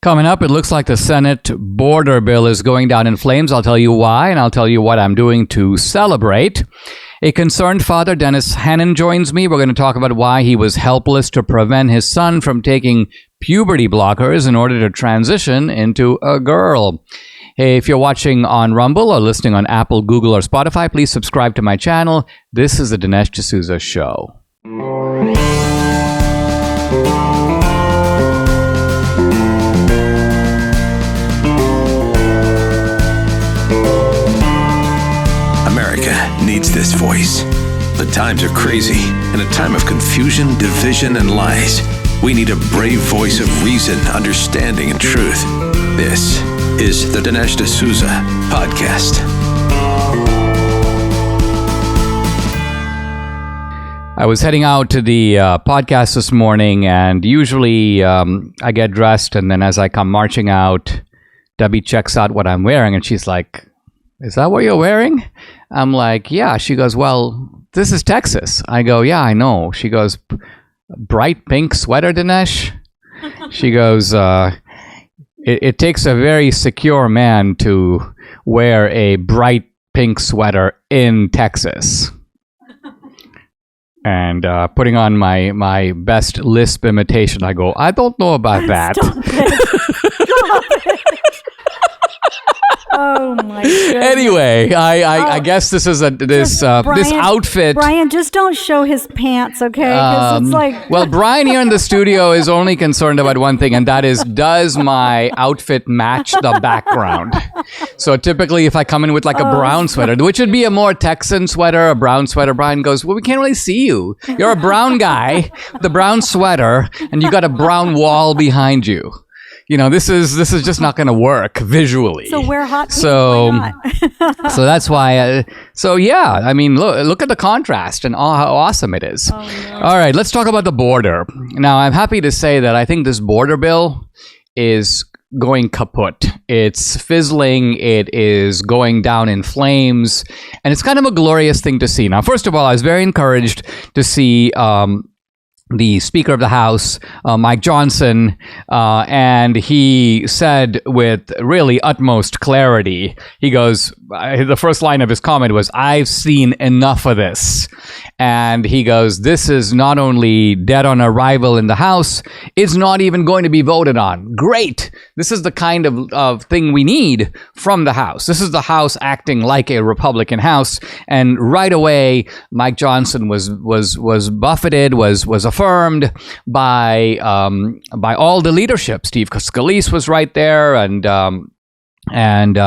Coming up, it looks like the Senate border bill is going down in flames. I'll tell you why, and I'll tell you what I'm doing to celebrate. A concerned father, Dennis Hannon, joins me. We're going to talk about why he was helpless to prevent his son from taking puberty blockers in order to transition into a girl. Hey, if you're watching on Rumble or listening on Apple, Google, or Spotify, please subscribe to my channel. This is the Dinesh D'Souza Show. Needs this voice. The times are crazy. In a time of confusion, division, and lies, we need a brave voice of reason, understanding, and truth. This is the Dinesh D'Souza Podcast. I was heading out to the podcast this morning, and usually I get dressed, and then as I come marching out, Debbie checks out what I'm wearing, and she's like, "Is that what you're wearing?" I'm like, "Yeah." She goes, "Well, this is Texas." I go, "Yeah, I know." She goes, "Bright pink sweater, Dinesh?" She goes, it takes a very secure man to wear a bright pink sweater in Texas." And putting on my best lisp imitation, I go, "I don't know about that." Stop it. Oh my goodness. Anyway, I guess this is this outfit. Brian, just don't show his pants, okay? 'Cause it's like well, Brian here in the studio is only concerned about one thing, and that is, does my outfit match the background? So typically, if I come in with like a brown sweater, which would be a more Texan sweater, a brown sweater, Brian goes, "Well, we can't really see you. You're a brown guy with a brown sweater, and you got a brown wall behind you. You know, this is just not going to work visually." So wear hot pink. So, why not? so that's why. I mean, look at the contrast and how awesome it is. Oh, no. All right, let's talk about the border. Now, I'm happy to say that I think this border bill is going kaput. It's fizzling. It is going down in flames, and it's kind of a glorious thing to see. Now, first of all, I was very encouraged to see the Speaker of the House, Mike Johnson, and he said with really utmost clarity, he goes, the first line of his comment was, "I've seen enough of this." And he goes, "This is not only dead on arrival in the House, it's not even going to be voted on. Great. This is the kind of thing we need from the House. This is the House acting like a Republican House." And right away, Mike Johnson was buffeted, was affirmed by all the leadership. Steve Scalise was right there, and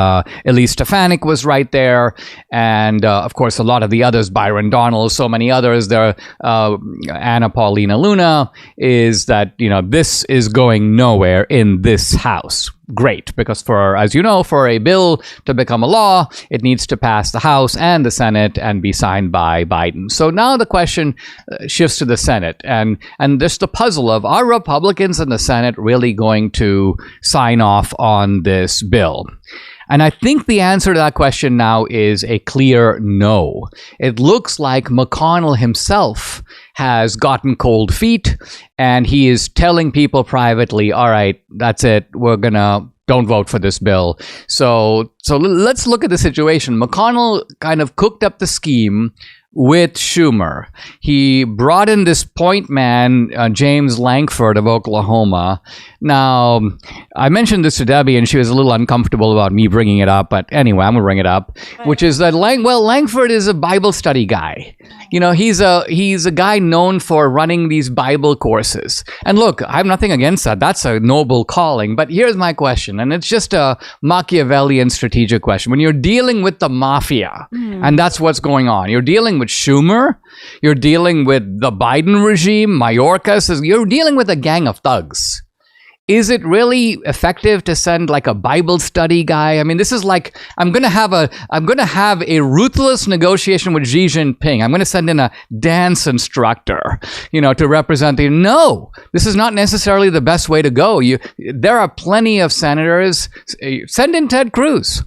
Elise Stefanik was right there, and of course a lot of the others, Byron Donald, so many others there, Anna Paulina Luna, is that, you know, this is going nowhere in this House. Great, because as you know, for a bill to become a law, it needs to pass the House and the Senate and be signed by Biden. So now the question shifts to the Senate, and there's the puzzle of, are Republicans in the Senate really going to sign off on this bill? And I think the answer to that question now is a clear no. It looks like McConnell himself has gotten cold feet, and he is telling people privately, "All right, that's it. Don't vote for this bill." So let's look at the situation. McConnell kind of cooked up the scheme with Schumer. He brought in this point man, James Lankford of Oklahoma. Now, I mentioned this to Debbie, and she was a little uncomfortable about me bringing it up, but anyway, I'm going to bring it up, which is that Lankford is a Bible study guy. You know, he's a guy known for running these Bible courses. And look, I have nothing against that. That's a noble calling. But here's my question, and it's just a Machiavellian strategic question. When you're dealing with the mafia, and that's what's going on, you're dealing with Schumer, you're dealing with the Biden regime, Mayorkas, you're dealing with a gang of thugs. Is it really effective to send like a Bible study guy? I mean, this is like, I'm going to have a ruthless negotiation with Xi Jinping. I'm going to send in a dance instructor, to represent the, no, this is not necessarily the best way to go. There are plenty of senators. Send in Ted Cruz.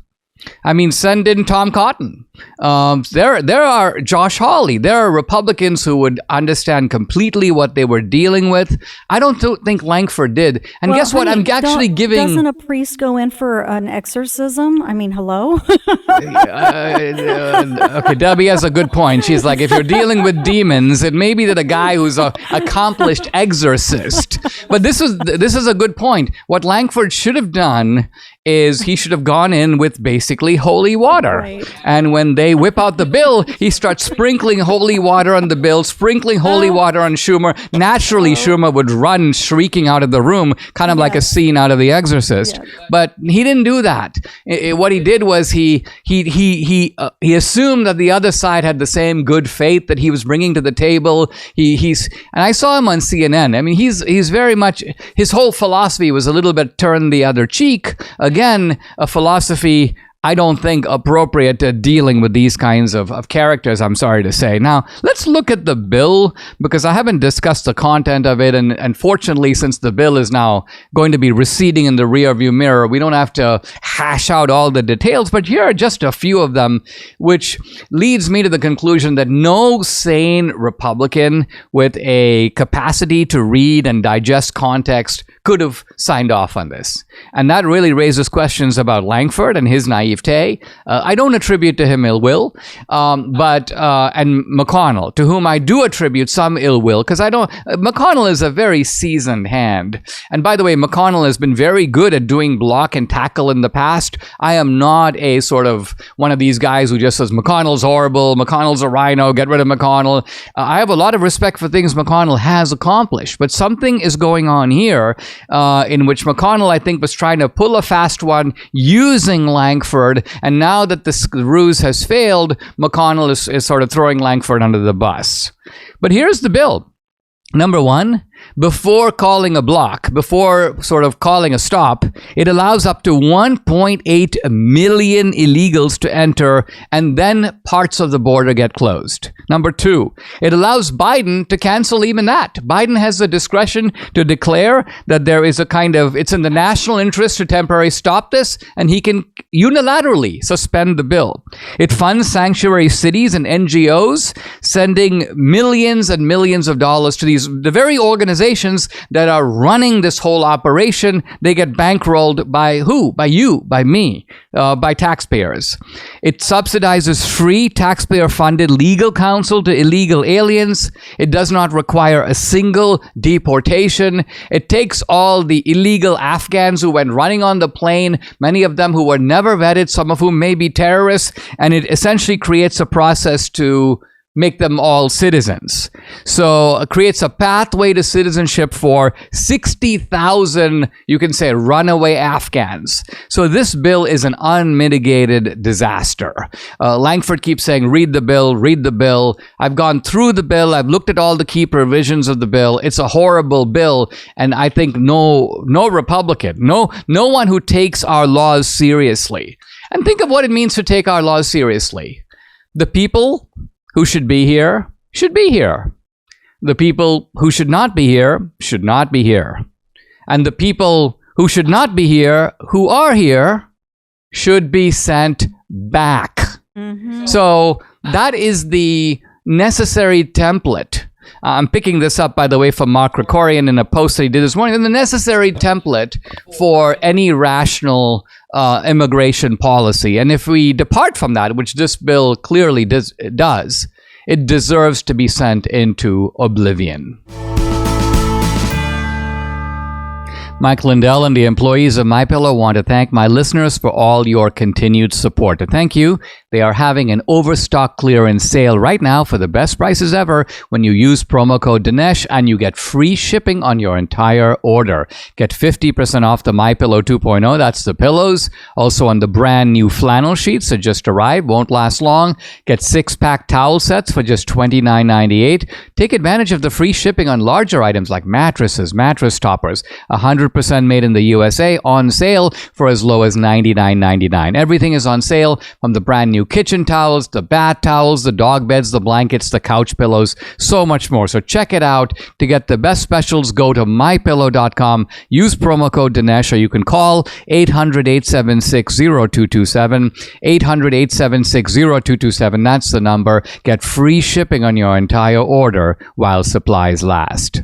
I mean, send in Tom Cotton. There are Josh Hawley. There are Republicans who would understand completely what they were dealing with. I don't think Lankford did. And guess what? I'm actually giving... Doesn't a priest go in for an exorcism? I mean, hello? Okay, Debbie has a good point. She's like, if you're dealing with demons, it may be that a guy who's an accomplished exorcist. But this is a good point. What Lankford should have done is he should have gone in with basically holy water. Right. And when they whip out the bill, he starts sprinkling holy water on the bill, sprinkling holy water on Schumer. Naturally, Schumer would run shrieking out of the room, kind of like a scene out of The Exorcist. Yeah. But he didn't do that. What he did was he assumed that the other side had the same good faith that he was bringing to the table. And I saw him on CNN. I mean, he's very much, his whole philosophy was a little bit turn the other cheek. Again, a philosophy I don't think appropriate to dealing with these kinds of characters, I'm sorry to say. Now, let's look at the bill, because I haven't discussed the content of it, and fortunately, since the bill is now going to be receding in the rearview mirror, we don't have to hash out all the details, but here are just a few of them, which leads me to the conclusion that no sane Republican with a capacity to read and digest context could have signed off on this. And that really raises questions about Lankford and his naivete. I don't attribute to him ill will, and McConnell, to whom I do attribute some ill will, because McConnell is a very seasoned hand. And by the way, McConnell has been very good at doing block and tackle in the past. I am not a sort of one of these guys who just says, McConnell's horrible, McConnell's a rhino, get rid of McConnell. I have a lot of respect for things McConnell has accomplished, but something is going on here in which McConnell, I think, was trying to pull a fast one using Lankford, and now that the ruse has failed, McConnell is sort of throwing Lankford under the bus. But here's the bill. Number one, before calling a block, before sort of calling a stop, it allows up to 1.8 million illegals to enter, and then parts of the border get closed. Number two, it allows Biden to cancel even that. Biden has the discretion to declare that there is it's in the national interest to temporarily stop this, and he can unilaterally suspend the bill. It funds sanctuary cities and NGOs, sending millions and millions of dollars to the very organizations that are running this whole operation. They get bankrolled by who? By you, by me, by taxpayers. It subsidizes free taxpayer-funded legal counsel to illegal aliens. It does not require a single deportation. It takes all the illegal Afghans who went running on the plane, many of them who were never vetted, some of whom may be terrorists, and it essentially creates a process to make them all citizens. So it creates a pathway to citizenship for 60,000, you can say, runaway Afghans. So this bill is an unmitigated disaster. Lankford keeps saying, read the bill, read the bill. I've gone through the bill. I've looked at all the key provisions of the bill. It's a horrible bill. And I think no Republican, no one who takes our laws seriously. And think of what it means to take our laws seriously. The people who should be here. The people who should not be here should not be here. And the people who should not be here, who are here, should be sent back. Mm-hmm. So that is the necessary template. I'm picking this up, by the way, from Mark Krikorian in a post that he did this morning. The necessary template for any rational immigration policy. And if we depart from that, which this bill clearly does, it deserves to be sent into oblivion. Mike Lindell and the employees of MyPillow want to thank my listeners for all your continued support. To thank you, they are having an overstock clearance sale right now for the best prices ever when you use promo code Dinesh, and you get free shipping on your entire order. Get 50% off the MyPillow 2.0, that's the pillows. Also on the brand new flannel sheets that just arrived, won't last long. Get 6-pack towel sets for just $29.98. Take advantage of the free shipping on larger items like mattresses, mattress toppers, 100% made in the USA, on sale for as low as $99.99. Everything is on sale from the brand new new kitchen towels, the bath towels, the dog beds, the blankets, the couch pillows, so much more. So check it out. To get the best specials, go to mypillow.com, use promo code Dinesh, or you can call 800-876-0227, 800-876-0227. That's the number. Get free shipping on your entire order while supplies last.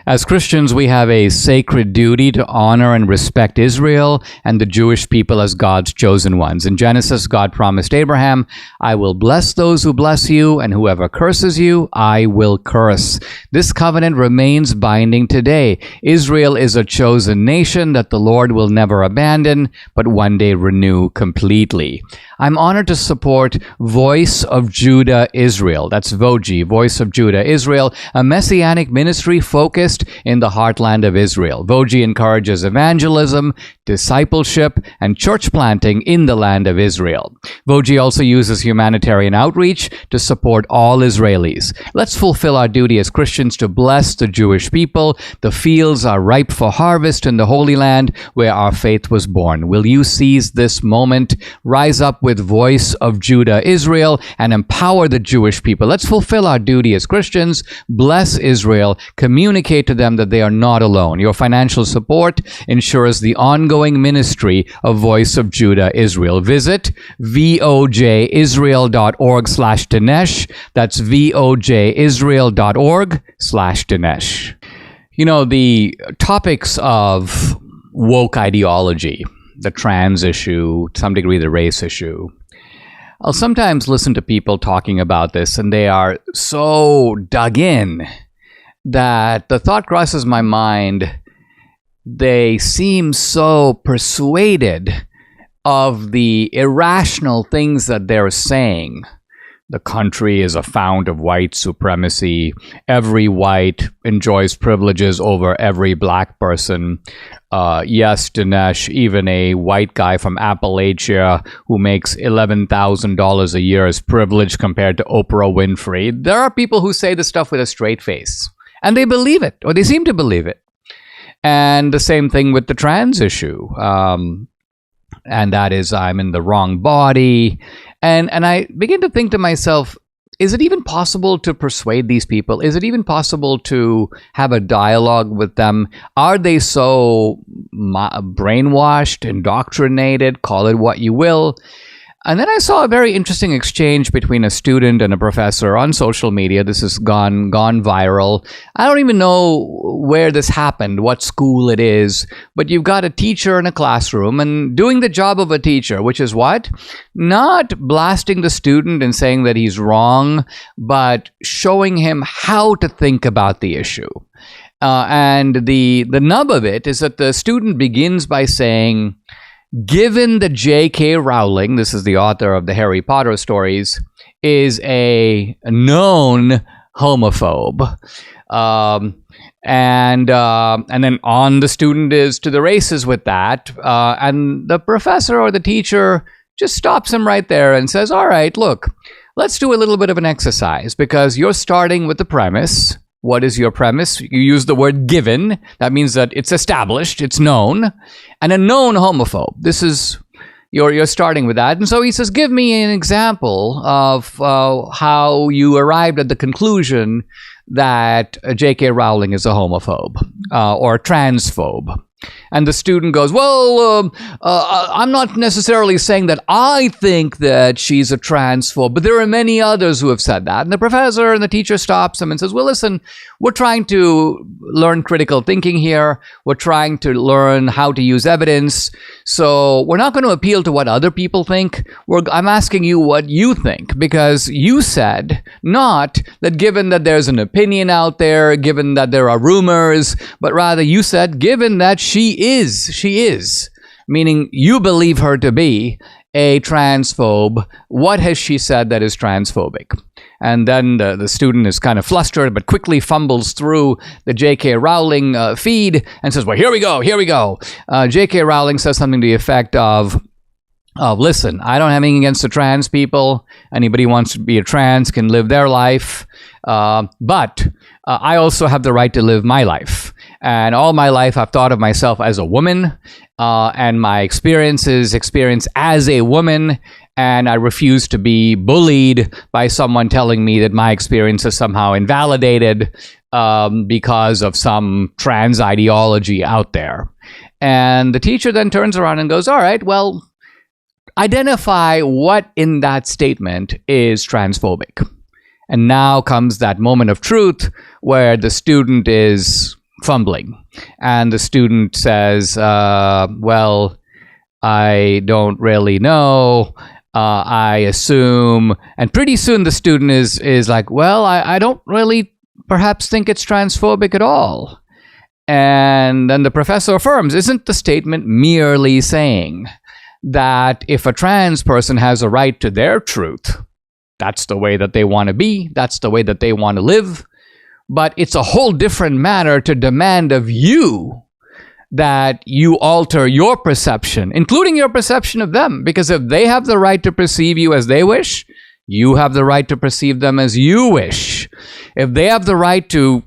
As Christians, we have a sacred duty to honor and respect Israel and the Jewish people as God's chosen ones. In Genesis, God promised Abraham, I will bless those who bless you, and whoever curses you, I will curse. This covenant remains binding today. Israel is a chosen nation that the Lord will never abandon, but one day renew completely. I'm honored to support Voice of Judah Israel. That's VOJI, Voice of Judah Israel, a messianic ministry focused in the heartland of Israel. VOJI encourages evangelism, discipleship, and church planting in the land of Israel. VOJI also uses humanitarian outreach to support all Israelis. Let's fulfill our duty as Christians to bless the Jewish people. The fields are ripe for harvest in the Holy Land where our faith was born. Will you seize this moment? Rise up with Voice of Judah Israel and empower the Jewish people. Let's fulfill our duty as Christians, bless Israel, communicate to them that they are not alone. Your financial support ensures the ongoing ministry of Voice of Judah Israel. Visit vojisrael.org/Dinesh. That's vojisrael.org/Dinesh. You know, the topics of woke ideology, the trans issue, to some degree the race issue. I'll sometimes listen to people talking about this, and they are so dug in that the thought crosses my mind, they seem so persuaded of the irrational things that they're saying. The country is a fount of white supremacy. Every white enjoys privileges over every black person. Yes, Dinesh, even a white guy from Appalachia who makes $11,000 a year is privileged compared to Oprah Winfrey. There are people who say this stuff with a straight face, and they believe it, or they seem to believe it. And the same thing with the trans issue. And that is, I'm in the wrong body. And I begin to think to myself, is it even possible to persuade these people? Is it even possible to have a dialogue with them? Are they so brainwashed, indoctrinated, call it what you will? And then I saw a very interesting exchange between a student and a professor on social media. This has gone viral. I don't even know where this happened, what school it is, but you've got a teacher in a classroom and doing the job of a teacher, which is what? Not blasting the student and saying that he's wrong, but showing him how to think about the issue. And the nub of it is that the student begins by saying, given that J.K. Rowling, this is the author of the Harry Potter stories, is a known homophobe, and then on the student is to the races with that, and the professor or the teacher just stops him right there and says, all right, look, let's do a little bit of an exercise, because you're starting with the premise. What is your premise? You use the word given. That means that it's established, it's known, and a known homophobe. This is, you're starting with that. And so he says, give me an example of how you arrived at the conclusion that J.K. Rowling is a homophobe or a transphobe. And the student goes, well, I'm not necessarily saying that I think that she's a transphobe, but there are many others who have said that. And the professor and the teacher stops him and says, well, listen, we're trying to learn critical thinking here. We're trying to learn how to use evidence. So we're not going to appeal to what other people think. I'm asking you what you think, because you said not that given that there's an opinion out there, given that there are rumors, but rather you said given that she is, meaning you believe her to be a transphobe. What has she said that is transphobic? And then the student is kind of flustered, but quickly fumbles through the J.K. Rowling feed and says, well, here we go. J.K. Rowling says something to the effect of, listen, I don't have anything against the trans people. Anybody who wants to be a trans can live their life. But I also have the right to live my life. And all my life, I've thought of myself as a woman, and my experience as a woman. and I refuse to be bullied by someone telling me that my experience is somehow invalidated because of some trans ideology out there. And the teacher then turns around and goes, all right, well, identify what in that statement is transphobic. And now comes that moment of truth where the student is fumbling. And the student says, well, I don't really know. I assume. And pretty soon the student is like, well, I don't really perhaps think it's transphobic at all. And then the professor affirms, isn't the statement merely saying that if a trans person has a right to their truth, that's the way that they want to be, that's the way that they want to live, but it's a whole different matter to demand of you that you alter your perception, including your perception of them, because if they have the right to perceive you as they wish, you have the right to perceive them as you wish. If they have the right to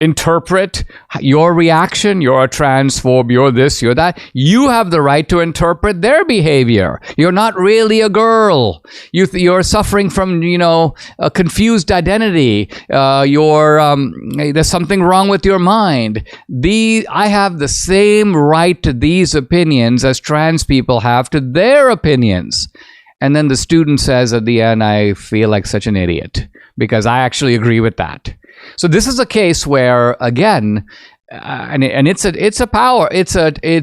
interpret your reaction, you're a transphobe, you're this, you're that, you have the right to interpret their behavior. You're not really a girl. You're suffering from, a confused identity. There's something wrong with your mind. I have the same right to these opinions as trans people have to their opinions. And then the student says at the end, I feel like such an idiot because I actually agree with that. So this is a case where, again, it's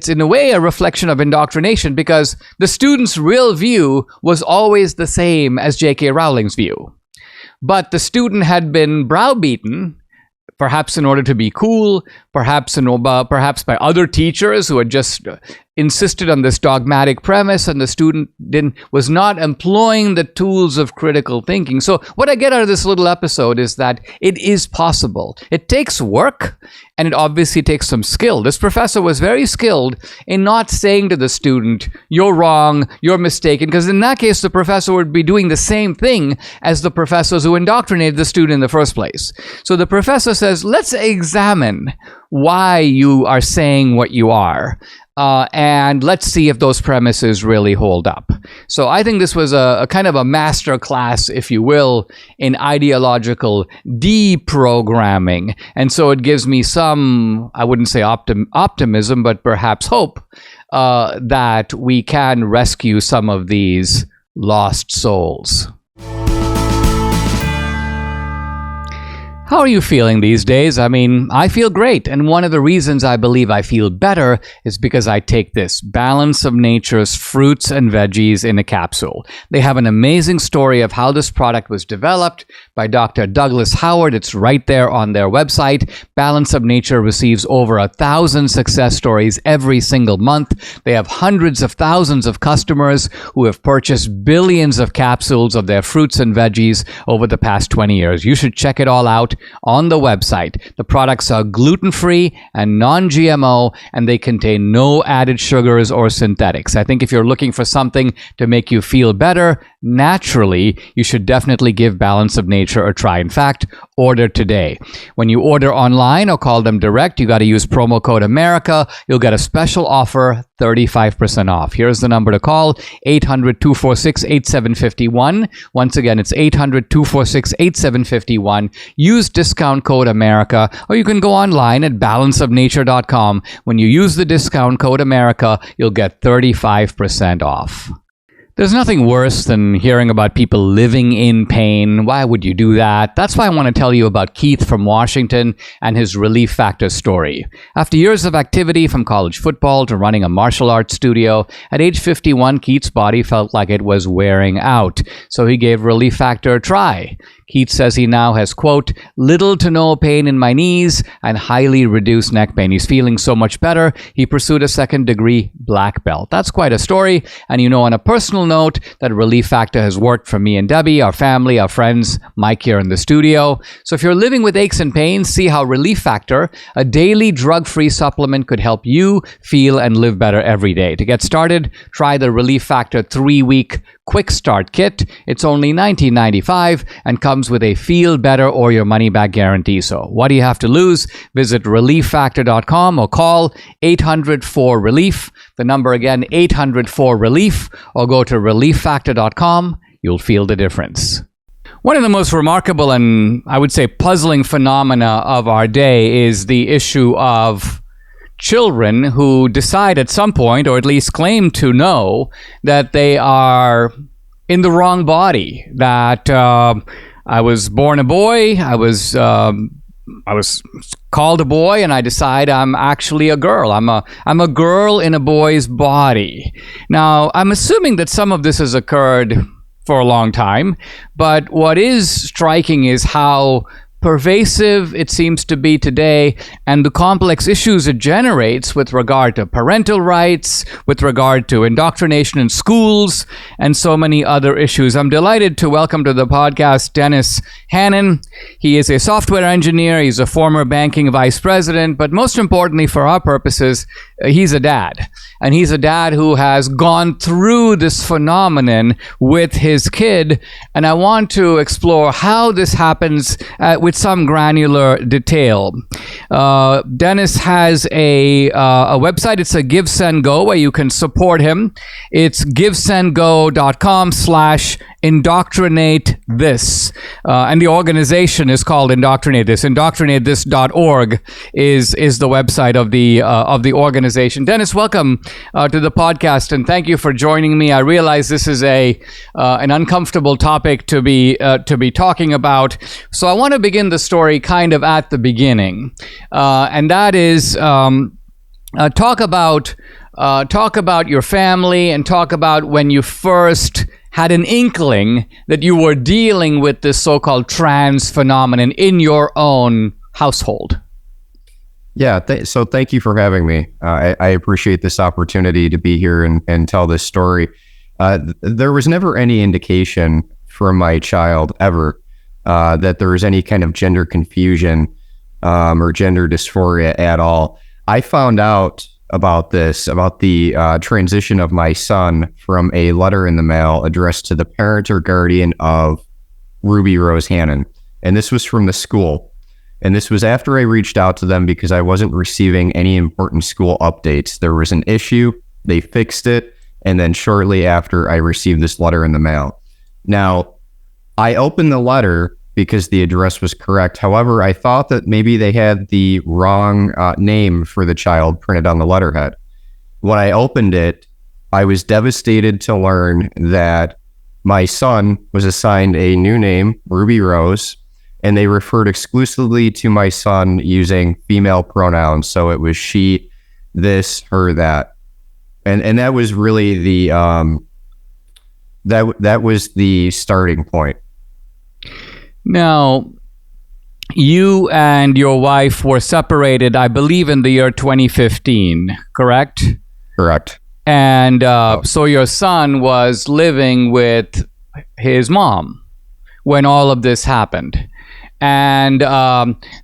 in a way a reflection of indoctrination, because the student's real view was always the same as J.K. Rowling's view. But the student had been browbeaten, perhaps in order to be cool, perhaps by other teachers who had just insisted on this dogmatic premise, and the student was not employing the tools of critical thinking. So what I get out of this little episode is that it is possible. It takes work, and it obviously takes some skill. This professor was very skilled in not saying to the student, you're wrong, you're mistaken, because in that case, the professor would be doing the same thing as the professors who indoctrinated the student in the first place. So the professor says, let's examine why you are saying what you are. And let's see if those premises really hold up. So I think this was a kind of a master class, if you will, in ideological deprogramming. And so it gives me some, I wouldn't say optimism, but perhaps hope that we can rescue some of these lost souls. How are you feeling these days? I mean, I feel great. And one of the reasons I believe I feel better is because I take this Balance of Nature's fruits and veggies in a capsule. They have an amazing story of how this product was developed by Dr. Douglas Howard. It's right there on their website. Balance of Nature receives over 1,000 success stories every single month. They have hundreds of thousands of customers who have purchased billions of capsules of their fruits and veggies over the past 20 years. You should check it all out on the website. The products are gluten-free and non-GMO, and they contain no added sugars or synthetics. I think if you're looking for something to make you feel better naturally, you should definitely give Balance of Nature a try. In fact, order today. When you order online or call them direct, you got to use promo code America. You'll get a special offer, 35% off. Here's the number to call, 800-246-8751. Once again, it's 800-246-8751. Use discount code America, or you can go online at balanceofnature.com. When you use the discount code America, you'll get 35% off. There's nothing worse than hearing about people living in pain. Why would you do that? That's why I want to tell you about Keith from Washington and his Relief Factor story. After years of activity, from college football to running a martial arts studio, at age 51, Keith's body felt like it was wearing out. So he gave Relief Factor a try. Keith says he now has, quote, little to no pain in my knees and highly reduced neck pain. He's feeling so much better, he pursued a second-degree black belt. That's quite a story. And on a personal note, that Relief Factor has worked for me and Debbie, our family, our friends, Mike here in the studio. So if you're living with aches and pains, see how Relief Factor, a daily drug-free supplement, could help you feel and live better every day. To get started, try the Relief Factor 3-week Quick Start Kit. It's only $19.95 and comes with a feel better or your money back guarantee. So what do you have to lose? Visit relieffactor.com or call 800-4-RELIEF. The number again, 800-4-RELIEF, or go to relieffactor.com. You'll feel the difference. One of the most remarkable and, I would say, puzzling phenomena of our day is the issue of children who decide at some point, or at least claim to know, that they are in the wrong body. That I was born a boy, I was called a boy, and I decide I'm actually a girl. I'm a girl in a boy's body. Now, I'm assuming that some of this has occurred for a long time, but what is striking is how pervasive it seems to be today, and the complex issues it generates with regard to parental rights, with regard to indoctrination in schools, and so many other issues. I'm delighted to welcome to the podcast Dennis Hannon. He is a software engineer, he's a former banking vice president, but most importantly for our purposes, he's a dad. And he's a dad who has gone through this phenomenon with his kid, and I want to explore how this happens with some granular detail. Dennis has a website. It's a Give Send Go where you can support him. It's givesendgo.com/indoctrinate this. And the organization is called Indoctrinate This. Indoctrinatethis.org is the website of the organization. Dennis, welcome to the podcast, and thank you for joining me. I realize this is an uncomfortable topic to be talking about, so I want to begin the story kind of at the beginning, and that is talk about your family, and talk about when you first had an inkling that you were dealing with this so-called trans phenomenon in your own household. Yeah, so thank you for having me. I appreciate this opportunity to be here and tell this story. There was never any indication from my child ever that there was any kind of gender confusion or gender dysphoria at all. I found out about the transition of my son from a letter in the mail addressed to the parent or guardian of Ruby Rose Hannon. And this was from the school. And this was after I reached out to them because I wasn't receiving any important school updates. There was an issue, they fixed it, and then shortly after I received this letter in the mail. Now, I opened the letter because the address was correct. However, I thought that maybe they had the wrong name for the child printed on the letterhead. When I opened it, I was devastated to learn that my son was assigned a new name, Ruby Rose, and they referred exclusively to my son using female pronouns. So it was she, this, her, that. And that was really the that was the starting point. Now, you and your wife were separated, I believe, in the year 2015, correct? Correct. And so your son was living with his mom when all of this happened. And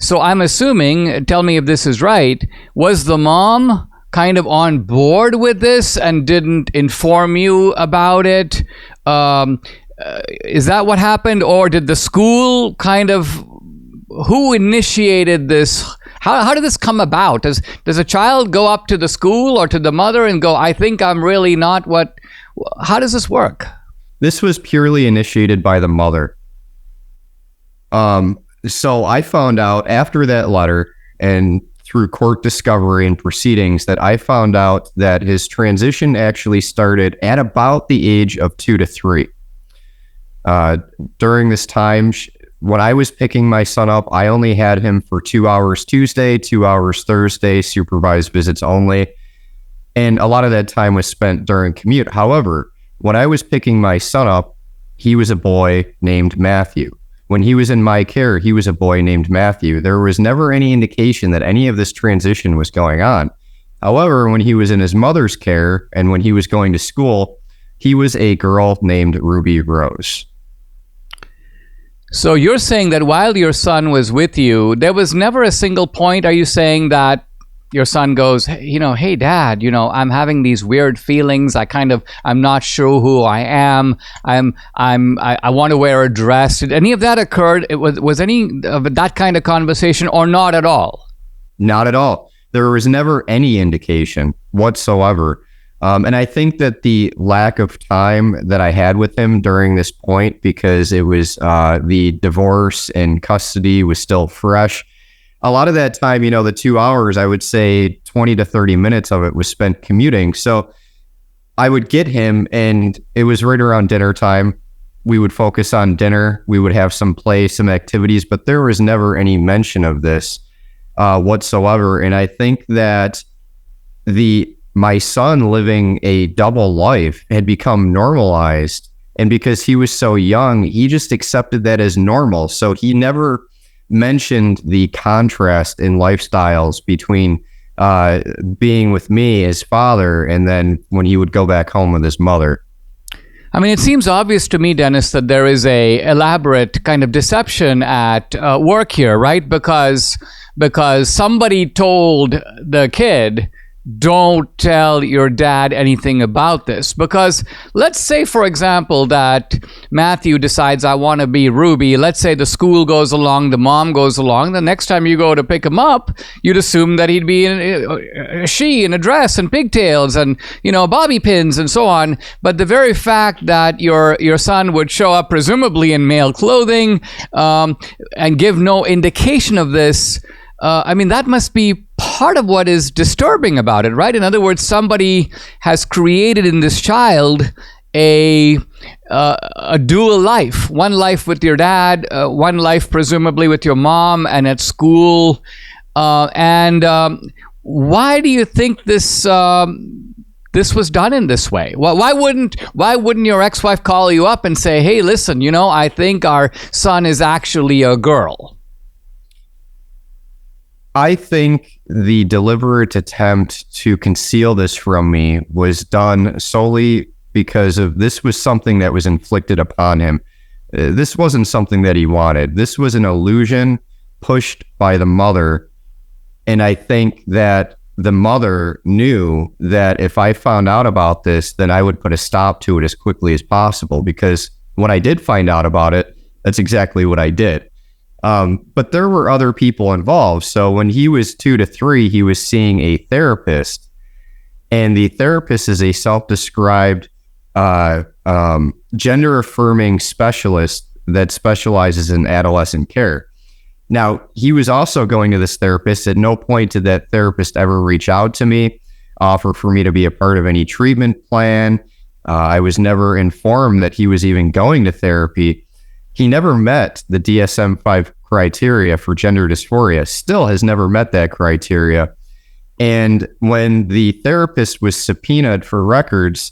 so I'm assuming, tell me if this is right, was the mom kind of on board with this and didn't inform you about it? Is that what happened? Or did the school kind of, who initiated this? How did this come about? Does a child go up to the school or to the mother and go, I think I'm really not what, how does this work? This was purely initiated by the mother. So I found out after that letter and through court discovery and proceedings that I found out that his transition actually started at about the age of 2 to 3. During this time, when I was picking my son up, I only had him for 2 hours Tuesday, 2 hours Thursday, supervised visits only. And a lot of that time was spent during commute. However, when I was picking my son up, he was a boy named Matthew. When he was in my care, he was a boy named Matthew. There was never any indication that any of this transition was going on. However, when he was in his mother's care and when he was going to school, he was a girl named Ruby Rose. So you're saying that while your son was with you, there was never a single point, are you saying that your son goes, hey dad, I'm having these weird feelings. I'm not sure who I am. I want to wear a dress. Did any of that occurred? Was any of that kind of conversation or not at all? Not at all. There was never any indication whatsoever And I think that the lack of time that I had with him during this point, because it was the divorce and custody was still fresh, a lot of that time, the 2 hours, I would say 20 to 30 minutes of it was spent commuting. So I would get him, and it was right around dinner time. We would focus on dinner. We would have some play, some activities, but there was never any mention of this whatsoever. And I think that my son living a double life had become normalized. And because he was so young, he just accepted that as normal. So he never mentioned the contrast in lifestyles between being with me as father and then when he would go back home with his mother. I mean, it seems obvious to me, Dennis, that there is a elaborate kind of deception at work here, right? Because somebody told the kid, don't tell your dad anything about this. Because let's say, for example, that Matthew decides, I want to be Ruby. Let's say the school goes along, the mom goes along. The next time you go to pick him up, you'd assume that he'd be in a dress and pigtails and, bobby pins and so on. But the very fact that your son would show up presumably in male clothing and give no indication of this, that must be part of what is disturbing about it, right? In other words, somebody has created in this child a dual life, one life with your dad, one life presumably with your mom and at school. Why do you think this was done in this way? Why wouldn't your ex-wife call you up and say, hey, listen, I think our son is actually a girl? I think the deliberate attempt to conceal this from me was done solely because of this was something that was inflicted upon him. This wasn't something that he wanted. This was an illusion pushed by the mother. And I think that the mother knew that if I found out about this, then I would put a stop to it as quickly as possible, because when I did find out about it, that's exactly what I did. But there were other people involved. So when he was 2 to 3, he was seeing a therapist, and the therapist is a self-described gender-affirming specialist that specializes in adolescent care. Now, he was also going to this therapist. At no point did that therapist ever reach out to me, offer for me to be a part of any treatment plan. I was never informed that he was even going to therapy. He never met the DSM-5 criteria for gender dysphoria, still has never met that criteria. And when the therapist was subpoenaed for records,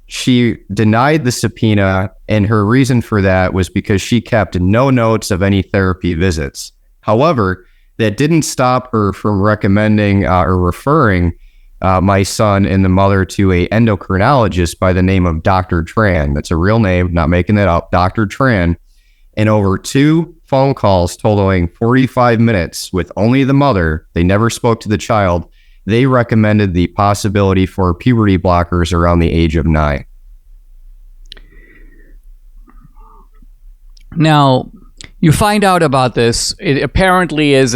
she denied the subpoena, and her reason for that was because she kept no notes of any therapy visits. However, that didn't stop her from recommending or referring my son and the mother to a endocrinologist by the name of Dr. Tran. That's a real name, not making that up, Dr. Tran. And over 2 phone calls totaling 45 minutes with only the mother, they never spoke to the child, they recommended the possibility for puberty blockers around the age of 9. Now, you find out about this. It apparently is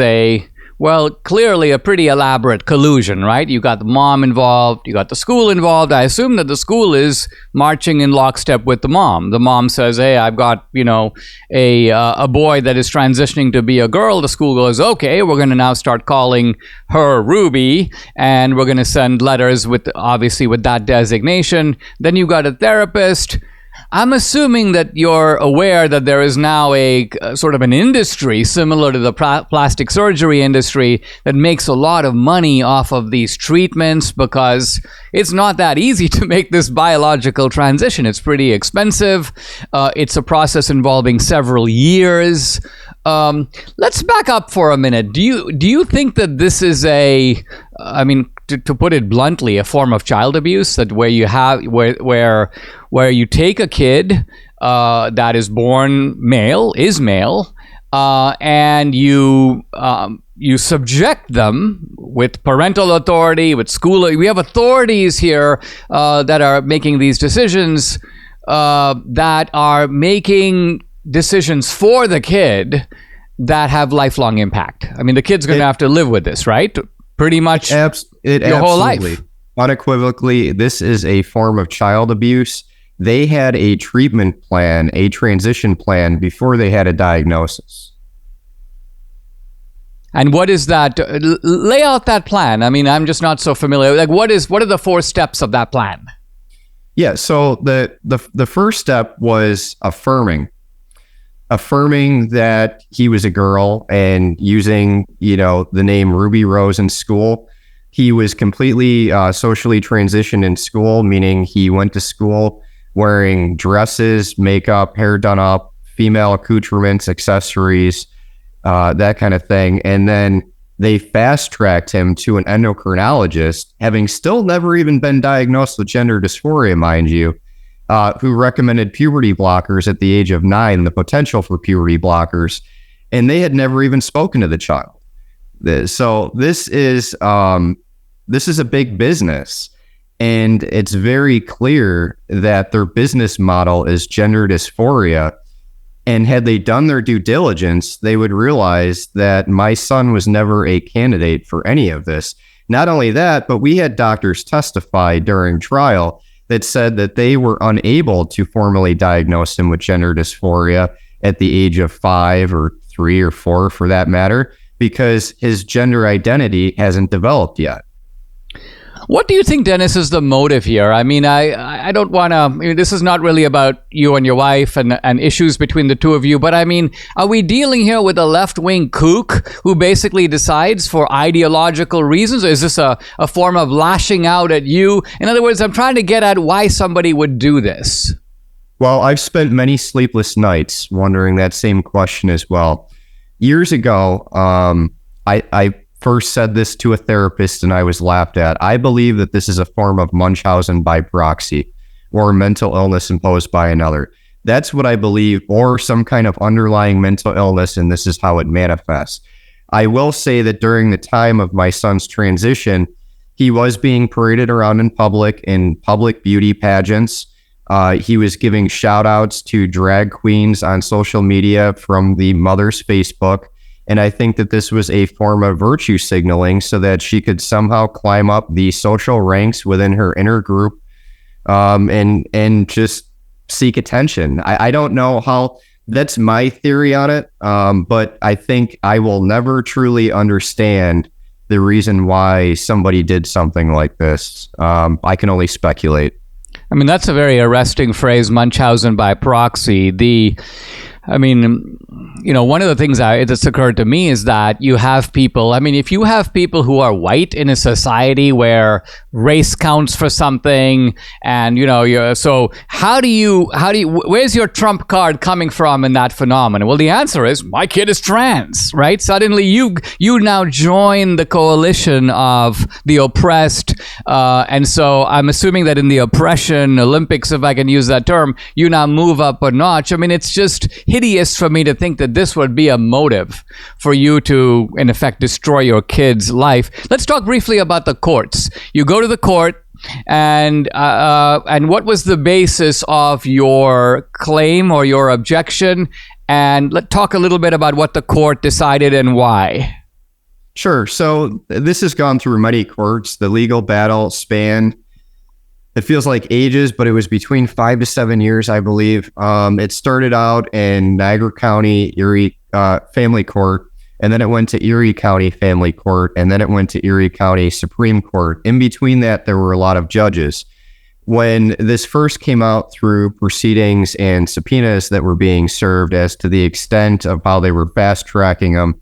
clearly a pretty elaborate collusion, right? You got the mom involved, you got the school involved. I assume that the school is marching in lockstep with the mom. The mom says, hey, I've got, a boy that is transitioning to be a girl. The school goes, okay, we're going to now start calling her Ruby, and we're going to send letters with that designation. Then you got a therapist. I'm assuming that you're aware that there is now a sort of an industry similar to the plastic surgery industry that makes a lot of money off of these treatments, because it's not that easy to make this biological transition. It's pretty expensive. It's a process involving several years. Let's back up for a minute. Do you think that this is to put it bluntly, a form of child abuse, that where you take a kid that is born male, and you subject them with parental authority, with school. We have authorities here that are making these decisions, that are making decisions for the kid that have lifelong impact. I mean, the kid's going to have to live with this, right? Pretty much your whole life. Unequivocally, this is a form of child abuse. They had a treatment plan, a transition plan before they had a diagnosis. And what is that? Lay out that plan. I mean, I'm just not so familiar. Like, what are the 4 steps of that plan? Yeah. So the first step was affirming that he was a girl, and using, the name Ruby Rose in school. He was completely socially transitioned in school, meaning he went to school wearing dresses, makeup, hair done up, female accoutrements, accessories, that kind of thing. And then they fast-tracked him to an endocrinologist, having still never even been diagnosed with gender dysphoria, mind you, who recommended puberty blockers at the age of 9, the potential for puberty blockers, and they had never even spoken to the child. So this is a big business, and it's very clear that their business model is gender dysphoria. And had they done their due diligence, they would realize that my son was never a candidate for any of this. Not only that, but we had doctors testify during trial that said that they were unable to formally diagnose him with gender dysphoria at the age of 5 or 3 or 4 for that matter, because his gender identity hasn't developed yet. What do you think, Dennis, is the motive here? I mean, I don't want to, this is not really about you and your wife and issues between the two of you, but I mean, are we dealing here with a left-wing kook who basically decides for ideological reasons? Or is this a form of lashing out at you? In other words, I'm trying to get at why somebody would do this. Well, I've spent many sleepless nights wondering that same question as well. Years ago, I first said this to a therapist and I was laughed at. I believe that this is a form of Munchausen by proxy, or mental illness imposed by another. That's what I believe, or some kind of underlying mental illness, and this is how it manifests. I will say that during the time of my son's transition, he was being paraded around in public beauty pageants. He was giving shout outs to drag queens on social media from the mother's Facebook. And I think that this was a form of virtue signaling so that she could somehow climb up the social ranks within her inner group, and just seek attention. I don't know how, that's my theory on it, but I think I will never truly understand the reason why somebody did something like this. I can only speculate. I mean, that's a very arresting phrase, Munchausen by proxy. One of the things that's occurred to me is that you have people, if you have people who are white in a society where race counts for something, and, so where's your trump card coming from in that phenomenon? Well, the answer is, my kid is trans, right? Suddenly you now join the coalition of the oppressed, and so I'm assuming that in the oppression Olympics, if I can use that term, you now move up a notch. It's just hideous for me to think that this would be a motive for you to, in effect, destroy your kid's life. Let's talk briefly about the courts. You go to the court, and what was the basis of your claim or your objection? And let's talk a little bit about what the court decided and why. Sure. So this has gone through many courts. The legal battle spanned, it feels like ages, but it was between 5 to 7 years, I believe. It started out in Niagara County Erie Family Court, and then it went to Erie County Family Court, and then it went to Erie County Supreme Court. In between that, there were a lot of judges. When this first came out through proceedings and subpoenas that were being served as to the extent of how they were fast-tracking them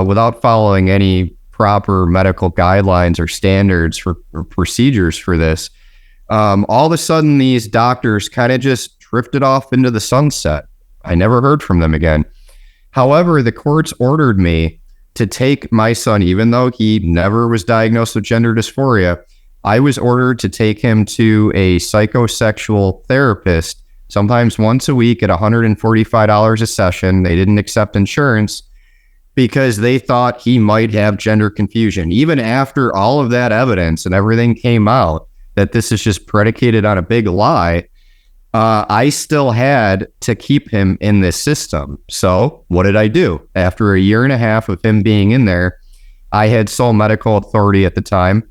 without following any proper medical guidelines or standards or procedures for this, all of a sudden, these doctors kind of just drifted off into the sunset. I never heard from them again. However, the courts ordered me to take my son, even though he never was diagnosed with gender dysphoria. I was ordered to take him to a psychosexual therapist, sometimes once a week at $145 a session. They didn't accept insurance because they thought he might have gender confusion. Even after all of that evidence and everything came out, that this is just predicated on a big lie, I still had to keep him in this system. So what did I do? After a year and a half of him being in there, I had sole medical authority at the time.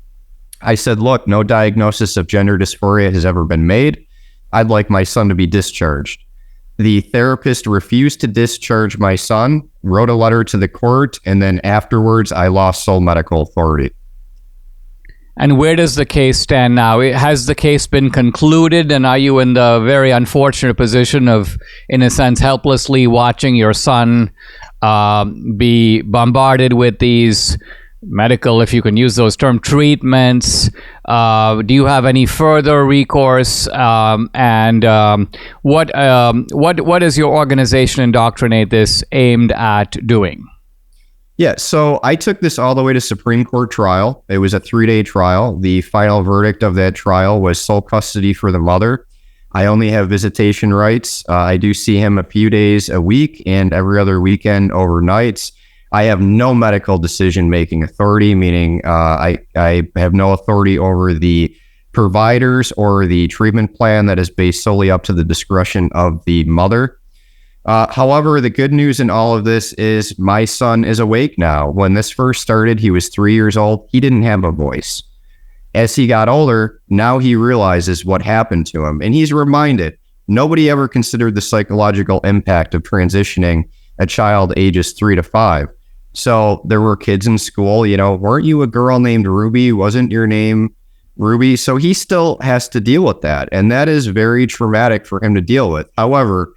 I said, look, no diagnosis of gender dysphoria has ever been made. I'd like my son to be discharged. The therapist refused to discharge my son, wrote a letter to the court, and then afterwards I lost sole medical authority. And where does the case stand now? Has the case been concluded, and are you in the very unfortunate position of, in a sense, helplessly watching your son be bombarded with these medical, if you can use those terms, treatments? Do you have any further recourse? And what is your organization, Indoctrinate This, aimed at doing? Yeah, so I took this all the way to Supreme Court trial. It was a 3-day trial. The final verdict of that trial was sole custody for the mother. I only have visitation rights. I do see him a few days a week and every other weekend overnights. I have no medical decision-making authority, meaning I have no authority over the providers or the treatment plan that is based solely up to the discretion of the mother. However, the good news in all of this is my son is awake now. When this first started, he was 3 years old. He didn't have a voice. As he got older, now he realizes what happened to him. And he's reminded, nobody ever considered the psychological impact of transitioning a child ages 3 to 5. So there were kids in school, weren't you a girl named Ruby? Wasn't your name Ruby? So he still has to deal with that. And that is very traumatic for him to deal with. However,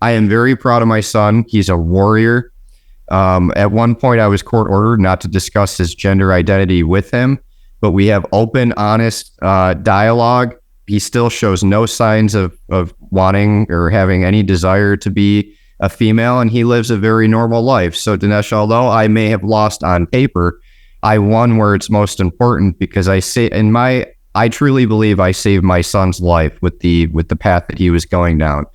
I am very proud of my son. He's a warrior. At one point, I was court ordered not to discuss his gender identity with him, but we have open, honest dialogue. He still shows no signs of wanting or having any desire to be a female, and he lives a very normal life. So, Dinesh, although I may have lost on paper, I won where it's most important, because I truly believe I saved my son's life with the path that he was going down.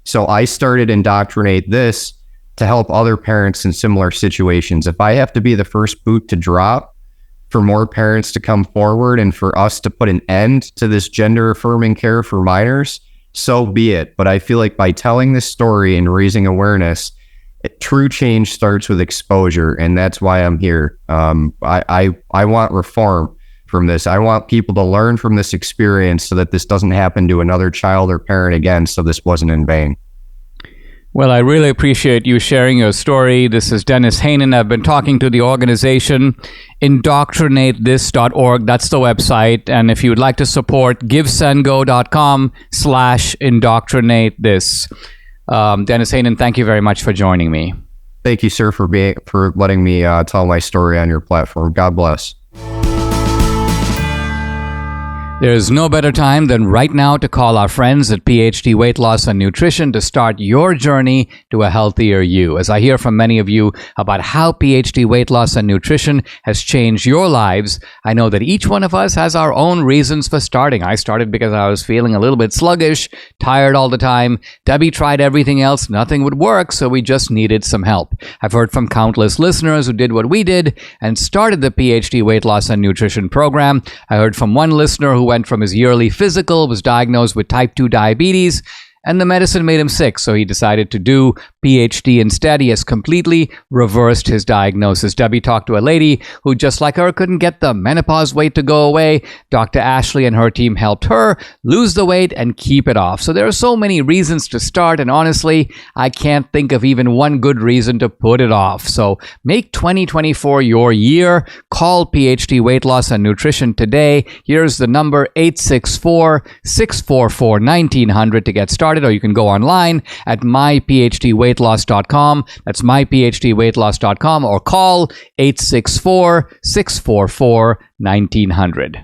So I started Indoctrinate This to help other parents in similar situations. If I have to be the first boot to drop for more parents to come forward and for us to put an end to this gender affirming care for minors, so be it. But I feel like by telling this story and raising awareness, true change starts with exposure. And that's why I'm here. I want reform from this. I want people to learn from this experience so that this doesn't happen to another child or parent again, so this wasn't in vain. Well, I really appreciate you sharing your story. This is Dennis Hannon. I've been talking to the organization indoctrinatethis.org. That's the website. And if you would like to support, givesendgo.com/indoctrinatethis. Dennis Hannon, thank you very much for joining me. Thank you, sir, for letting me tell my story on your platform. God bless. There's no better time than right now to call our friends at PhD Weight Loss and Nutrition to start your journey to a healthier you. As I hear from many of you about how PhD Weight Loss and Nutrition has changed your lives, I know that each one of us has our own reasons for starting. I started because I was feeling a little bit sluggish, tired all the time. Debbie tried everything else, nothing would work, so we just needed some help. I've heard from countless listeners who did what we did and started the PhD Weight Loss and Nutrition program. I heard from one listener who went from his yearly physical, was diagnosed with type 2 diabetes, and the medicine made him sick, so he decided to do PhD instead. He has completely reversed his diagnosis. Debbie talked to a lady who, just like her, couldn't get the menopause weight to go away. Dr. Ashley and her team helped her lose the weight and keep it off. So there are so many reasons to start, and honestly, I can't think of even one good reason to put it off. So make 2024 your year. Call PhD Weight Loss and Nutrition today. Here's the number, 864-644-1900 to get started, or you can go online at myphdweightloss.com. That's myphdweightloss.com, or call 864-644-1900.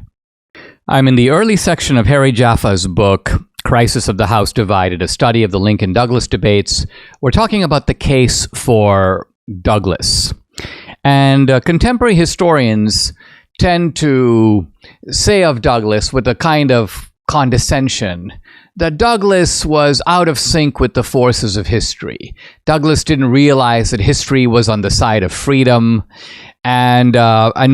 I'm in the early section of Harry Jaffe's book, Crisis of the House Divided, a study of the Lincoln-Douglas debates. We're talking about the case for Douglas. And contemporary historians tend to say of Douglas with a kind of condescension that Douglas was out of sync with the forces of history. Douglas didn't realize that history was on the side of freedom, And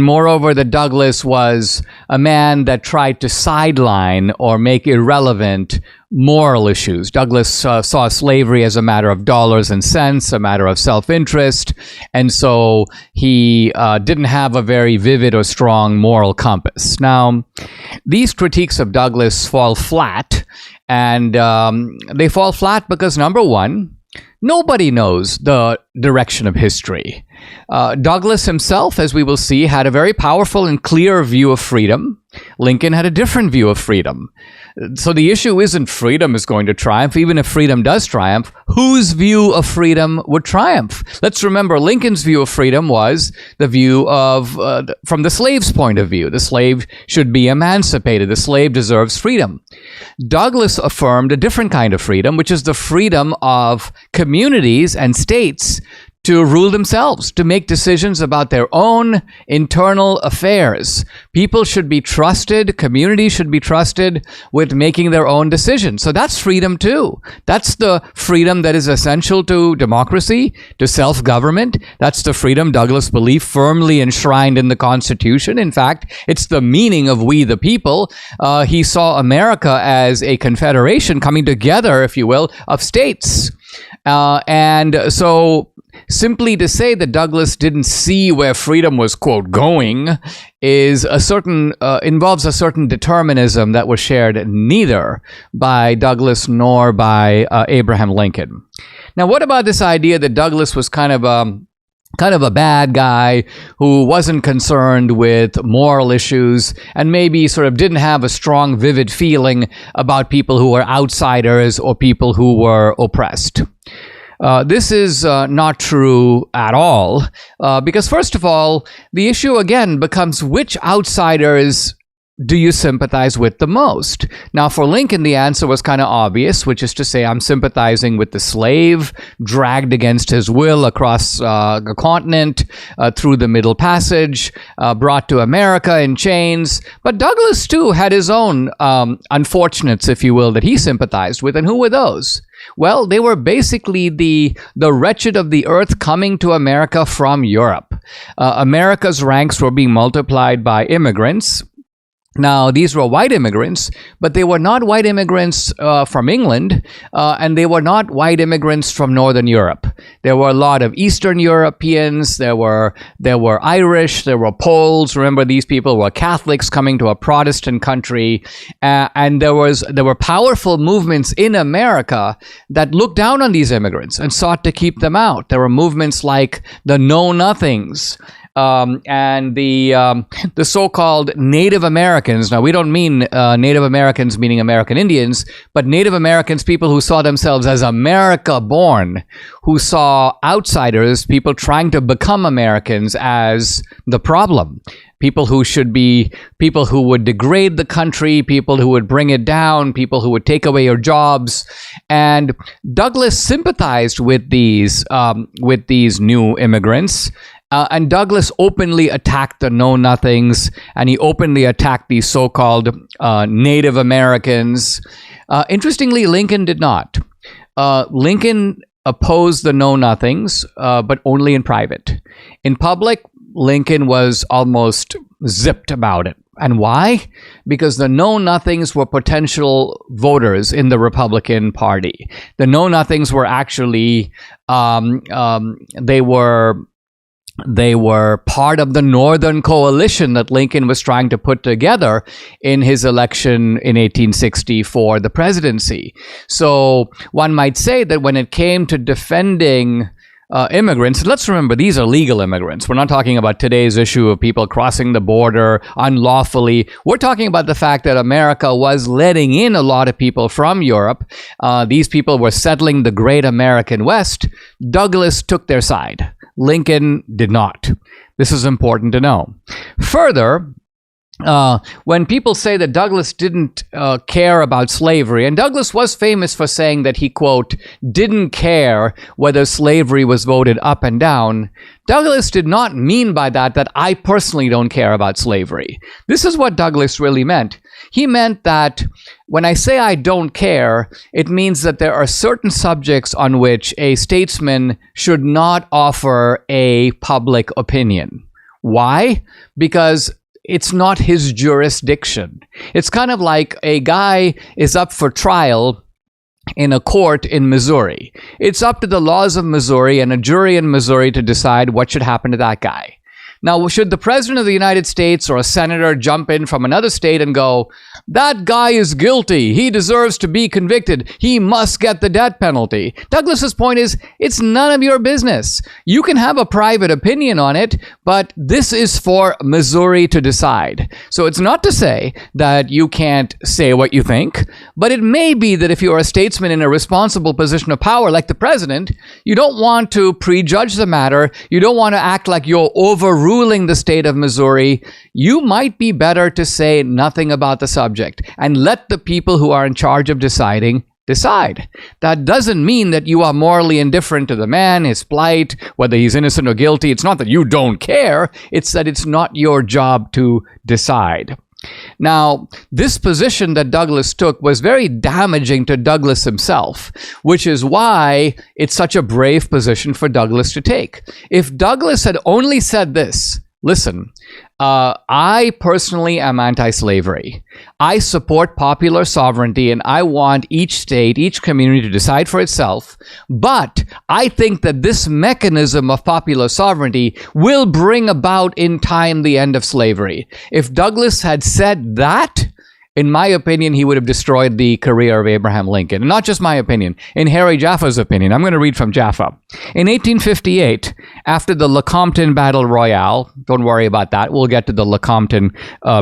moreover, that Douglass was a man that tried to sideline or make irrelevant moral issues. Douglass saw slavery as a matter of dollars and cents, a matter of self-interest, and so he didn't have a very vivid or strong moral compass. Now, these critiques of Douglass fall flat, and they fall flat because, number one, nobody knows the direction of history. Douglass himself, as we will see, had a very powerful and clear view of freedom. Lincoln had a different view of freedom. So the issue isn't freedom is going to triumph. Even if freedom does triumph, whose view of freedom would triumph? Let's remember Lincoln's view of freedom was the view of, from the slave's point of view. The slave should be emancipated. The slave deserves freedom. Douglass affirmed a different kind of freedom, which is the freedom of communities and states to rule themselves, to make decisions about their own internal affairs. People should be trusted, communities should be trusted with making their own decisions. So that's freedom too. That's the freedom that is essential to democracy, to self-government. That's the freedom Douglass believed firmly enshrined in the Constitution. In fact, it's the meaning of we the people. He saw America as a confederation coming together, if you will, of states. And so simply to say that Douglass didn't see where freedom was, quote, going is involves a certain determinism that was shared neither by Douglass nor by Abraham Lincoln. Now, what about this idea that Douglass was kind of a bad guy who wasn't concerned with moral issues and maybe sort of didn't have a strong, vivid feeling about people who were outsiders or people who were oppressed? This is not true at all, because first of all, the issue again becomes which outsiders do you sympathize with the most? Now, for Lincoln, the answer was kind of obvious, which is to say, I'm sympathizing with the slave dragged against his will across the continent, through the Middle Passage, brought to America in chains. But Douglass, too, had his own unfortunates, if you will, that he sympathized with. And who were those? Well, they were basically the wretched of the earth coming to America from Europe. America's ranks were being multiplied by immigrants. Now, these were white immigrants, but they were not white immigrants from England, and they were not white immigrants from Northern Europe. There were a lot of Eastern Europeans, there were Irish, there were Poles. Remember, these people were Catholics coming to a Protestant country, and there were powerful movements in America that looked down on these immigrants and sought to keep them out. There were movements like the Know Nothings, and the so-called Native Americans. Now, we don't mean Native Americans meaning American Indians, but Native Americans, people who saw themselves as America-born, who saw outsiders, people trying to become Americans, as the problem. People who would degrade the country, people who would bring it down, people who would take away your jobs. And Douglass sympathized with these new immigrants. And Douglass openly attacked the Know-Nothings, and he openly attacked these so-called Native Americans. Interestingly, Lincoln did not. Lincoln opposed the Know-Nothings, but only in private. In public, Lincoln was almost zipped about it. And why? Because the Know-Nothings were potential voters in the Republican Party. The Know-Nothings were actually, they were part of the Northern Coalition that Lincoln was trying to put together in his election in 1860 for the presidency. So one might say that when it came to defending immigrants, let's remember, these are legal immigrants. We're not talking about today's issue of people crossing the border unlawfully. We're talking about the fact that America was letting in a lot of people from Europe. These people were settling the great American West. Douglass took their side. Lincoln did not. This is important to know. Further, when people say that Douglass didn't care about slavery, and Douglass was famous for saying that he, quote, didn't care whether slavery was voted up and down, Douglass did not mean by that I personally don't care about slavery. This is what Douglass really meant. He meant that when I say I don't care, it means that there are certain subjects on which a statesman should not offer a public opinion. Why? Because it's not his jurisdiction. It's kind of like a guy is up for trial in a court in Missouri. It's up to the laws of Missouri and a jury in Missouri to decide what should happen to that guy. Now, should the President of the United States or a senator jump in from another state and go, that guy is guilty, he deserves to be convicted, he must get the death penalty? Douglas's point is, it's none of your business. You can have a private opinion on it, but this is for Missouri to decide. So it's not to say that you can't say what you think, but it may be that if you're a statesman in a responsible position of power like the president, you don't want to prejudge the matter, you don't want to act like you're overruling the state of Missouri. You might be better to say nothing about the subject and let the people who are in charge of deciding decide. That doesn't mean that you are morally indifferent to the man, his plight, whether he's innocent or guilty. It's not that you don't care. It's that it's not your job to decide. Now, this position that Douglas took was very damaging to Douglas himself, which is why it's such a brave position for Douglas to take. If Douglas had only said this, listen, I personally am anti-slavery. I support popular sovereignty and I want each state, each community to decide for itself. But I think that this mechanism of popular sovereignty will bring about in time the end of slavery. If Douglas had said that, in my opinion, he would have destroyed the career of Abraham Lincoln. And not just my opinion, in Harry Jaffe's opinion. I'm going to read from Jaffe. In 1858, after the Lecompton Battle Royale, don't worry about that, we'll get to the Lecompton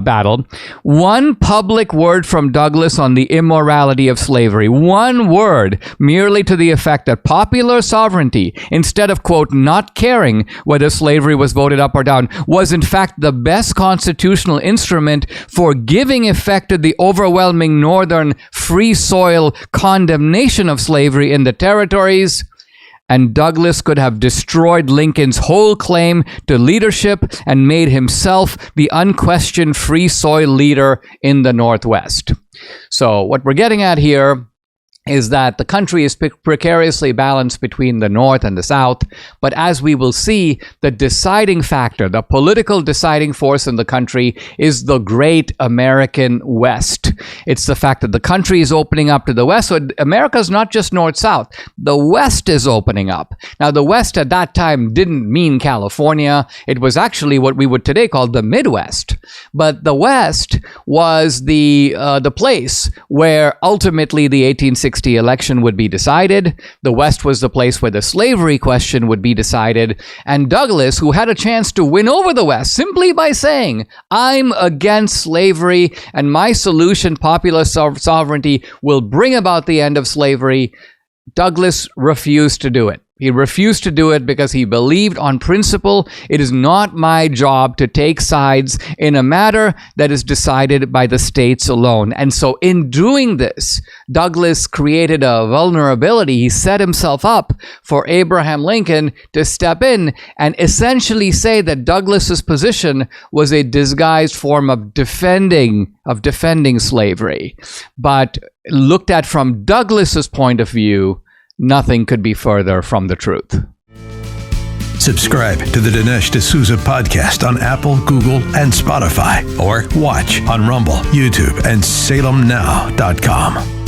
battle, one public word from Douglas on the immorality of slavery, one word merely to the effect that popular sovereignty, instead of, quote, not caring whether slavery was voted up or down, was in fact the best constitutional instrument for giving effect to the overwhelming northern free soil condemnation of slavery in the territories, and Douglas could have destroyed Lincoln's whole claim to leadership and made himself the unquestioned free soil leader in the Northwest. So what we're getting at here is that the country is precariously balanced between the North and the South, but as we will see, the deciding factor, the political deciding force in the country is the great American West. It's the fact that the country is opening up to the West. So America is not just North-South. The West is opening up. Now, the West at that time didn't mean California. It was actually what we would today call the Midwest. But the West was the place where ultimately the 1860 election would be decided. The West was the place where the slavery question would be decided. And Douglas, who had a chance to win over the West simply by saying, I'm against slavery and my solution, popular sovereignty, will bring about the end of slavery, Douglas refused to do it. He refused to do it because he believed on principle, it is not my job to take sides in a matter that is decided by the states alone. And so in doing this, Douglas created a vulnerability. He set himself up for Abraham Lincoln to step in and essentially say that Douglas's position was a disguised form of defending slavery. But looked at from Douglas's point of view, nothing could be further from the truth. Subscribe to the Dinesh D'Souza podcast on Apple, Google, and Spotify, or watch on Rumble, YouTube, and SalemNow.com.